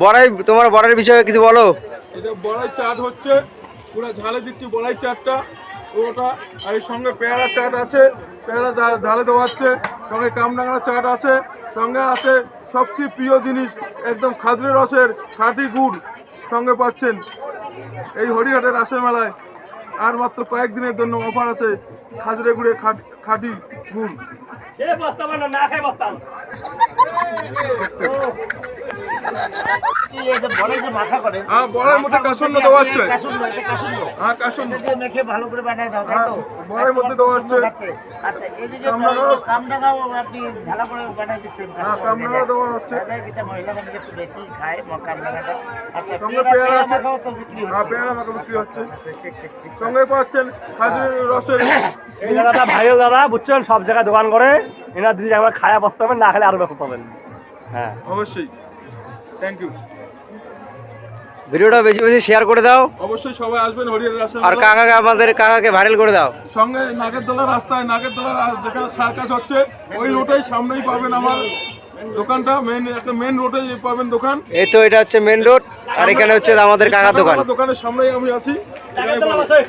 বড়াই, তোমার বড়াইয়ের বিষয়ে কিছু বলো। এটা বড়াই চাট হচ্ছে, পুরো ঝালে দিচ্ছি বড়াই চাটটা ওটা। আর এর সঙ্গে পেয়ারা চাট আছে, পেয়ারা ঝালে দেওয়া হচ্ছে। সঙ্গে কামরাঙা চাট আছে, সঙ্গে আছে সবচেয়ে প্রিয় জিনিস একদম খাজরে রসের খাঁটি গুড় সঙ্গে পাচ্ছেন এই হরিহাটের রাসের মেলায়। আর মাত্র কয়েকদিনের জন্য অফার আছে খাজরে গুড়ের খাঁটি গুড়। হ্যাঁ, বড়ার মধ্যে কাসুন্দ দেওয়া হচ্ছে। হ্যাঁ, কাসুন্দ মেখে ভালো করে বানায় দাও, তাই তো? বড়ার মধ্যে দেওয়া হচ্ছে। আচ্ছা, এদিকে কামরাঙাও আপনি ঝালা করে বানায় দিচ্ছেন। হ্যাঁ, কামরাঙা দেওয়া হচ্ছে। মহিলা মানুষ একটু বেশি খায় কামরাঙাটা। আচ্ছা, সঙ্গে পেয়ারা আছে। মাখাও তো বিক্রি হ্যাঁ, হচ্ছে। পেয়ারা মাখা বিক্রি হচ্ছে। সঙ্গে পাচ্ছেন খাজুরের রসের এই জায়গাটা ভাইও দাদা বুঝছেন, সব জায়গায় দোকান করে। এনার যদি একবার খায়া বসতে পাবেন, না খেলে আরো ব্যস্ত পাবেন। হ্যাঁ, অবশ্যই। Thank you. ভিডিওটা বেশি বেশি শেয়ার করে দাও। অবশ্যই সবাই আসবেন হরিহাটের রাসের আর মেলায়। কাকাকে, আমাদের কাকাকে ভাইরাল করে দাও। সঙ্গে নাগেরদোলা রাস্তায়, নাগেরদোলা যেখানে সার্কাস হচ্ছে ওই রোডেই সামনেই পাবেন আমার দোকানটা। একটা মেন রোডে পাবেন দোকান। এই তো এটা হচ্ছে মেন রোড, আর এখানে হচ্ছে আমাদের কাকার দোকান। দোকানের সামনেই আমি আছি। নাকের দোকান আছে।